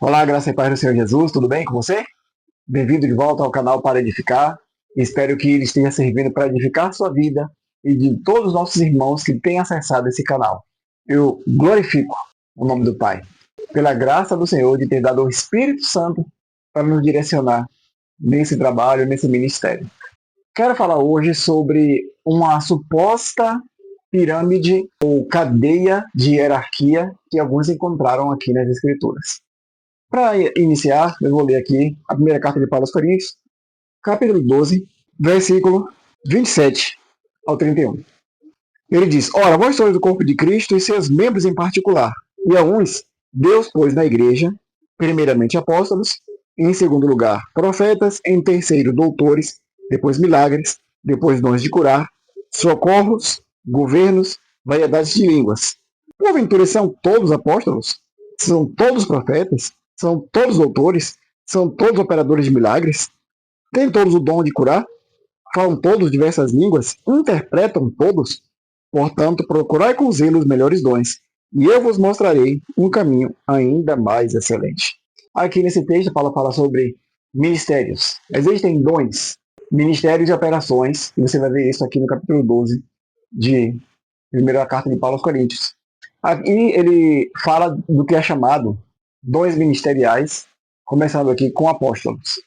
Olá, graça e paz do Senhor Jesus, tudo bem com você? Bem-vindo de volta ao canal Para Edificar. Espero que ele esteja servindo para edificar sua vida e de todos os nossos irmãos que têm acessado esse canal. Eu glorifico o nome do Pai, pela graça do Senhor de ter dado o Espírito Santo para nos direcionar nesse trabalho, nesse ministério. Quero falar hoje sobre uma suposta pirâmide ou cadeia de hierarquia que alguns encontraram aqui nas Escrituras. Para iniciar, eu vou ler aqui a primeira carta de Paulo aos Coríntios, capítulo 12, versículo 27 ao 31. Ele diz: Ora, vós sois o corpo de Cristo e seus membros em particular. E a uns Deus pôs na igreja, primeiramente apóstolos, em segundo lugar profetas, em terceiro doutores, depois milagres, depois dons de curar, socorros, governos, variedades de línguas. Porventura são todos apóstolos? São todos profetas? São todos doutores? São todos operadores de milagres? Têm todos o dom de curar? Falam todos diversas línguas? Interpretam todos? Portanto, procurai com zelo os melhores dons, e eu vos mostrarei um caminho ainda mais excelente. Aqui nesse texto, Paulo fala sobre ministérios. Existem dons, ministérios e operações, e você vai ver isso aqui no capítulo 12 de primeira carta de Paulo aos Coríntios. Aqui ele fala do que é chamado dons ministeriais, começando aqui com apóstolos,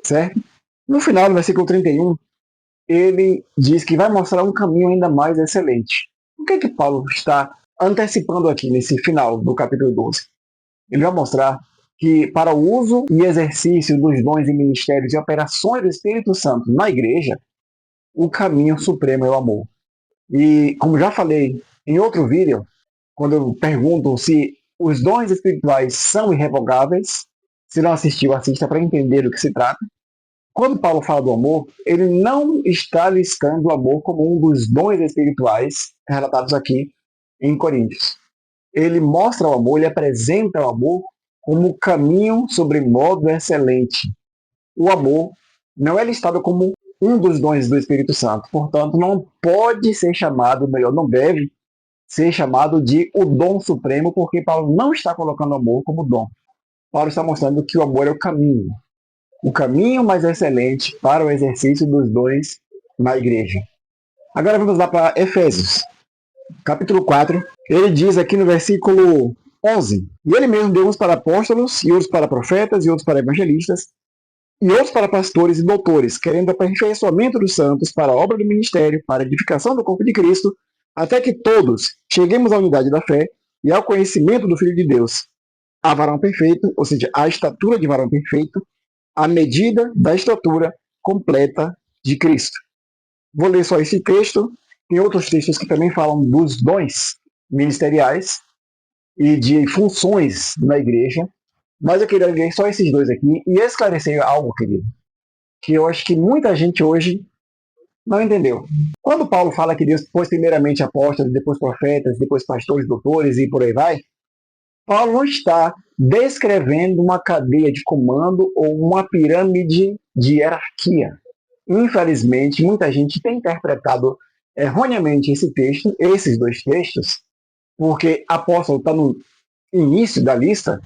certo? No final do versículo 31, ele diz que vai mostrar um caminho ainda mais excelente. O que é que Paulo está antecipando aqui nesse final do capítulo 12? Ele vai mostrar que para o uso e exercício dos dons e ministérios e operações do Espírito Santo na igreja, o caminho supremo é o amor. E como já falei em outro vídeo, quando eu pergunto se os dons espirituais são irrevogáveis, se não assistiu, assista para entender do que se trata. Quando Paulo fala do amor, ele não está listando o amor como um dos dons espirituais relatados aqui em Coríntios. Ele mostra o amor, ele apresenta o amor como caminho sobre modo excelente. O amor não é listado como um dos dons do Espírito Santo, portanto, não pode ser chamado, melhor, não deve ser chamado de o dom supremo, porque Paulo não está colocando o amor como dom. Paulo está mostrando que o amor é o caminho mais excelente para o exercício dos dons na igreja. Agora vamos lá para Efésios, capítulo 4. Ele diz aqui no versículo 11: E ele mesmo deu uns para apóstolos, e outros para profetas, e outros para evangelistas, e outros para pastores e doutores, querendo o aperfeiçoamento dos santos para a obra do ministério, para a edificação do corpo de Cristo, até que todos cheguemos à unidade da fé e ao conhecimento do Filho de Deus, a varão perfeito, ou seja, a estatura de varão perfeito, a medida da estatura completa de Cristo. Vou ler só esse texto. Tem outros textos que também falam dos dons ministeriais e de funções na igreja, mas eu queria ler só esses dois aqui e esclarecer algo, querido, que eu acho que muita gente hoje não entendeu. Quando Paulo fala que Deus pôs primeiramente apóstolos, depois profetas, depois pastores, doutores e por aí vai, Paulo não está descrevendo uma cadeia de comando ou uma pirâmide de hierarquia. Infelizmente, muita gente tem interpretado erroneamente esse texto, esses dois textos, porque apóstolo está no início da lista,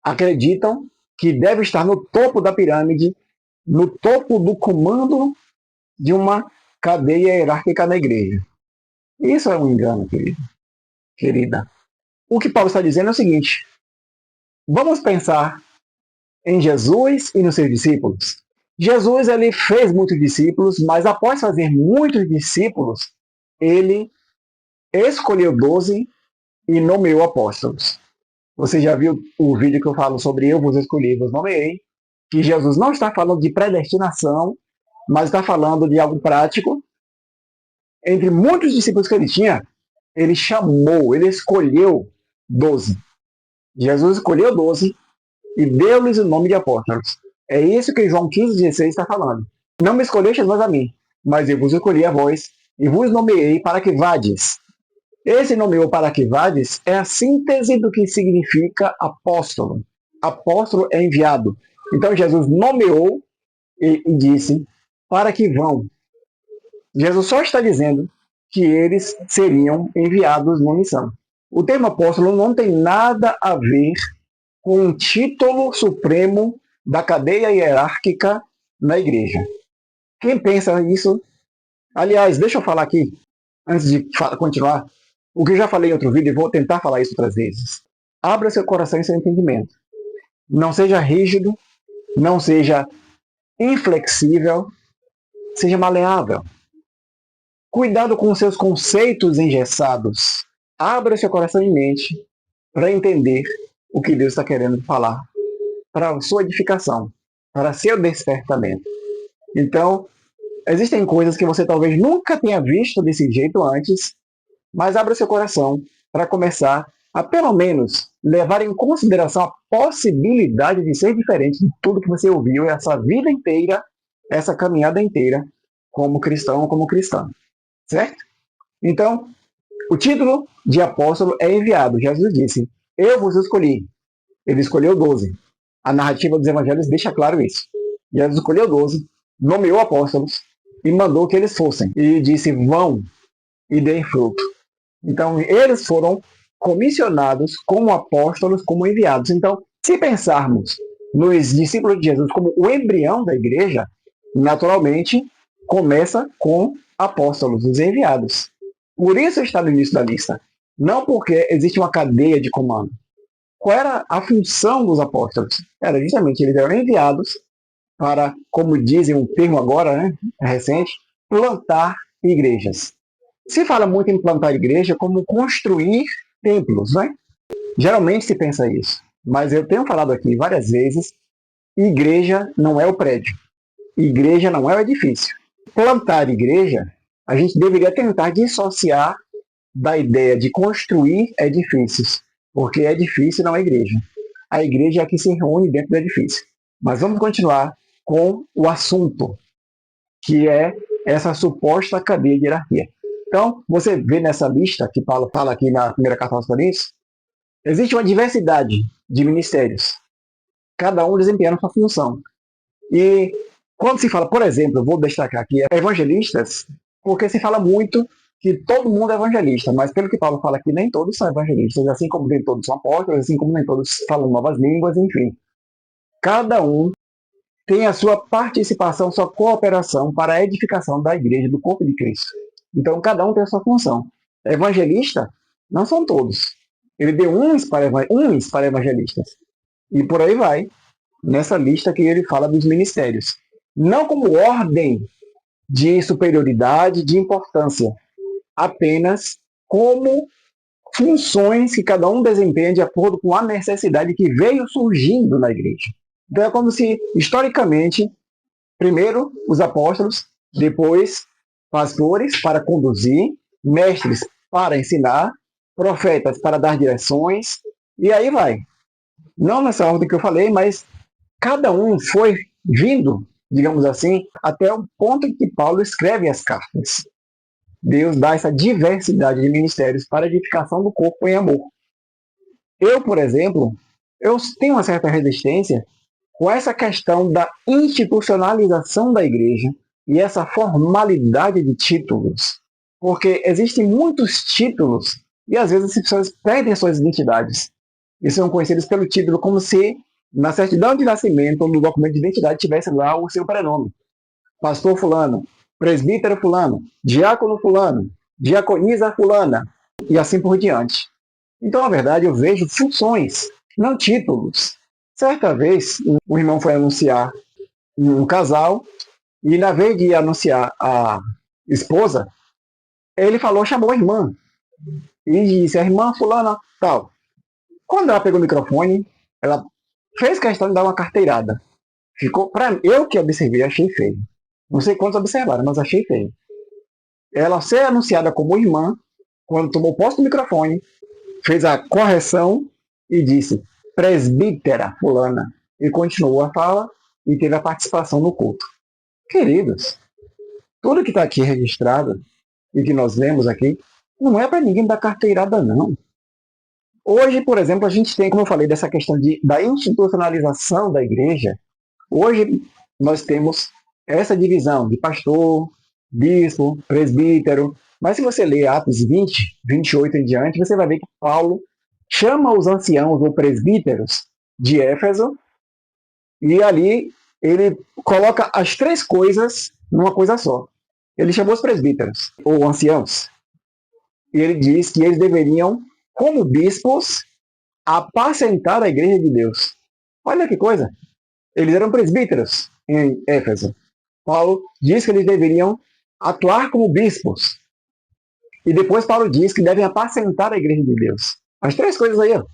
acreditam que deve estar no topo da pirâmide, no topo do comando de uma cadeia hierárquica na igreja. Isso é um engano, querida. O que Paulo está dizendo é o seguinte: vamos pensar em Jesus e nos seus discípulos. Jesus ele fez muitos discípulos, mas após fazer muitos discípulos, ele escolheu 12 e nomeou apóstolos. Você já viu o vídeo que eu falo sobre eu vos escolhi, vos nomeei, que Jesus não está falando de predestinação, mas está falando de algo prático. Entre muitos discípulos que ele tinha, ele chamou, ele escolheu 12. Jesus escolheu 12 e deu-lhes o nome de apóstolos. É isso que João 15,16 está falando. Não me escolhestes vós a mim, mas eu vos escolhi a vós e vos nomeei para que vades. Esse nomeou para que vades é a síntese do que significa apóstolo. Apóstolo é enviado. Então Jesus nomeou e disse para que vão. Jesus só está dizendo que eles seriam enviados numa missão. O termo apóstolo não tem nada a ver com um título supremo da cadeia hierárquica na igreja. Quem pensa isso? Aliás, deixa eu falar aqui, antes de continuar, o que eu já falei em outro vídeo e vou tentar falar isso outras vezes. Abra seu coração e seu entendimento. Não seja rígido, não seja inflexível, seja maleável. Cuidado com os seus conceitos engessados. Abra seu coração e mente para entender o que Deus está querendo falar para a sua edificação, para seu despertamento. Então, existem coisas que você talvez nunca tenha visto desse jeito antes, mas abra seu coração para começar a, pelo menos, levar em consideração a possibilidade de ser diferente de tudo que você ouviu essa vida inteira, essa caminhada inteira, como cristão ou como cristã. Certo? Então, o título de apóstolo é enviado. Jesus disse, eu vos escolhi. Ele escolheu 12. A narrativa dos evangelhos deixa claro isso. Jesus escolheu 12, nomeou apóstolos e mandou que eles fossem. E disse, vão e deem fruto. Então, eles foram comissionados como apóstolos, como enviados. Então, se pensarmos nos discípulos de Jesus como o embrião da igreja, naturalmente, começa com apóstolos, os enviados. Por isso está no início da lista. Não porque existe uma cadeia de comando. Qual era a função dos apóstolos? Era justamente, eles eram enviados para, como dizem um termo agora, né, recente, plantar igrejas. Se fala muito em plantar igreja como construir templos, né? Geralmente se pensa isso. Mas eu tenho falado aqui várias vezes, igreja não é o prédio. Igreja não é o edifício. Plantar igreja, a gente deveria tentar dissociar da ideia de construir edifícios, porque edifício não é igreja. A igreja é a que se reúne dentro do edifício. Mas vamos continuar com o assunto, que é essa suposta cadeia de hierarquia. Então, você vê nessa lista que Paulo fala aqui na primeira carta aos Coríntios, existe uma diversidade de ministérios, cada um desempenhando sua função. E quando se fala, por exemplo, eu vou destacar aqui, evangelistas, porque se fala muito que todo mundo é evangelista, mas pelo que Paulo fala aqui, nem todos são evangelistas, assim como nem todos são apóstolos, assim como nem todos falam novas línguas, enfim. Cada um tem a sua participação, sua cooperação para a edificação da igreja, do corpo de Cristo. Então, cada um tem a sua função. Evangelista, não são todos. Ele deu uns para evangelistas. E por aí vai, nessa lista que ele fala dos ministérios. Não como ordem de superioridade, de importância, apenas como funções que cada um desempenha de acordo com a necessidade que veio surgindo na igreja. Então é como se, historicamente, primeiro os apóstolos, depois pastores para conduzir, mestres para ensinar, profetas para dar direções, e aí vai. Não nessa ordem que eu falei, mas cada um foi vindo, digamos assim, até o ponto em que Paulo escreve as cartas. Deus dá essa diversidade de ministérios para a edificação do corpo em amor. Eu, por exemplo, eu tenho uma certa resistência com essa questão da institucionalização da igreja e essa formalidade de títulos. Porque existem muitos títulos e às vezes as pessoas perdem suas identidades. E são conhecidos pelo título como se na certidão de nascimento ou no documento de identidade tivesse lá o seu prenome. Pastor fulano, presbítero fulano, diácono fulano, diaconisa fulana, e assim por diante. Então, na verdade, eu vejo funções, não títulos. Certa vez, um irmão foi anunciar um casal, e na vez de anunciar a esposa, ele chamou a irmã, e disse, a irmã fulana, tal. Quando ela pegou o microfone, ela fez questão de dar uma carteirada. Ficou, eu que observei, achei feio. Não sei quantos observaram, mas achei feio. Ela ser anunciada como irmã, quando tomou posse do microfone, fez a correção e disse presbítera fulana. E continuou a fala e teve a participação no culto. Queridos, tudo que está aqui registrado e que nós lemos aqui, não é para ninguém dar carteirada, não. Hoje, por exemplo, a gente tem, como eu falei, dessa questão da institucionalização da igreja. Hoje nós temos essa divisão de pastor, bispo, presbítero. Mas se você ler Atos 20, 28 em diante, você vai ver que Paulo chama os anciãos ou presbíteros de Éfeso, e ali ele coloca as três coisas numa coisa só. Ele chamou os presbíteros, ou anciãos, e ele diz que eles deveriam, como bispos, apacentar a igreja de Deus. Olha que coisa! Eles eram presbíteros em Éfeso. Paulo diz que eles deveriam atuar como bispos. E depois Paulo diz que devem apacentar a igreja de Deus. As três coisas aí, ó.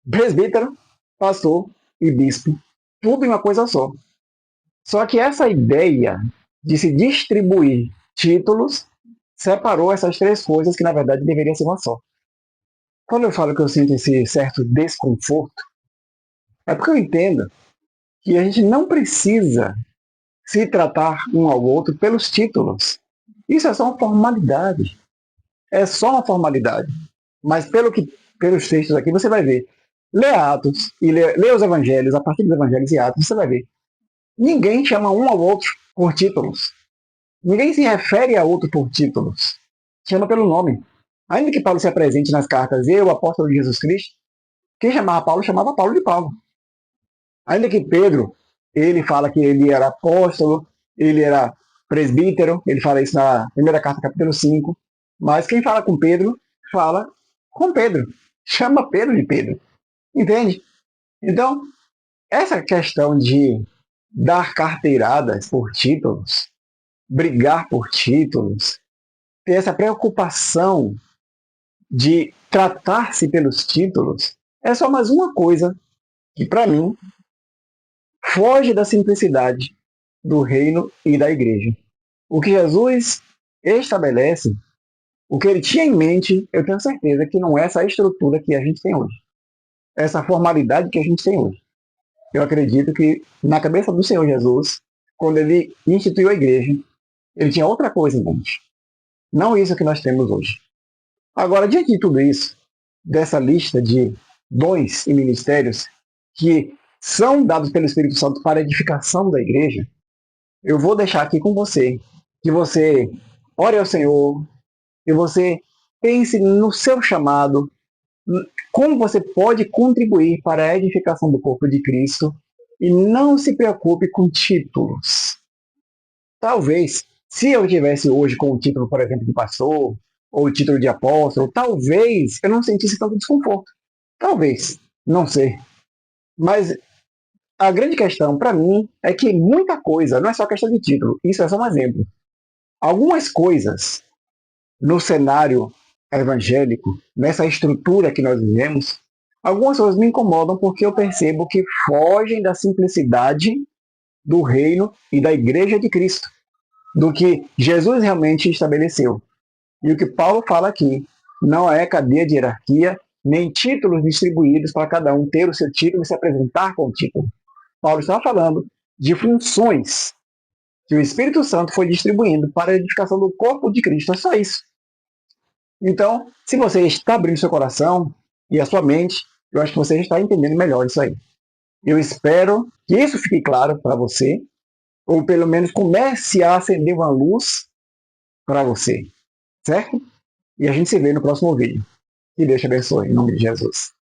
Presbítero, pastor e bispo. Tudo em uma coisa só. Só que essa ideia de se distribuir títulos separou essas três coisas que na verdade deveriam ser uma só. Quando eu falo que eu sinto esse certo desconforto, é porque eu entendo que a gente não precisa se tratar um ao outro pelos títulos. Isso é só uma formalidade. É só uma formalidade. Mas pelos textos aqui você vai ver. Lê Atos e lê os evangelhos, a partir dos evangelhos e Atos, você vai ver. Ninguém chama um ao outro por títulos. Ninguém se refere a outro por títulos. Chama pelo nome. Ainda que Paulo se apresente nas cartas, eu, apóstolo de Jesus Cristo, quem chamava Paulo de Paulo. Ainda que Pedro, ele fala que ele era apóstolo, ele era presbítero, ele fala isso na primeira carta, capítulo 5, mas quem fala com Pedro, fala com Pedro. Chama Pedro de Pedro. Entende? Então, essa questão de dar carteiradas por títulos, brigar por títulos, ter essa preocupação de tratar-se pelos títulos, é só mais uma coisa que, para mim, foge da simplicidade do reino e da igreja. O que Jesus estabelece, o que ele tinha em mente, eu tenho certeza que não é essa estrutura que a gente tem hoje. Essa formalidade que a gente tem hoje. Eu acredito que na cabeça do Senhor Jesus, quando ele instituiu a igreja, ele tinha outra coisa em mente. Não isso que nós temos hoje. Agora, diante de tudo isso, dessa lista de dons e ministérios que são dados pelo Espírito Santo para a edificação da igreja, eu vou deixar aqui com você, que você ore ao Senhor, que você pense no seu chamado, como você pode contribuir para a edificação do corpo de Cristo e não se preocupe com títulos. Talvez, se eu tivesse hoje com o título, por exemplo, de pastor, ou o título de apóstolo, talvez eu não sentisse tanto desconforto. Talvez, não sei. Mas a grande questão para mim é que muita coisa, não é só questão de título, isso é só um exemplo. Algumas coisas no cenário evangélico, nessa estrutura que nós vivemos, algumas coisas me incomodam porque eu percebo que fogem da simplicidade do reino e da igreja de Cristo, do que Jesus realmente estabeleceu. E o que Paulo fala aqui não é cadeia de hierarquia, nem títulos distribuídos para cada um ter o seu título e se apresentar com o título. Paulo está falando de funções que o Espírito Santo foi distribuindo para a edificação do corpo de Cristo. É só isso. Então, se você está abrindo seu coração e a sua mente, eu acho que você está entendendo melhor isso aí. Eu espero que isso fique claro para você, ou pelo menos comece a acender uma luz para você, certo? E a gente se vê no próximo vídeo. Que Deus te abençoe, em nome de Jesus.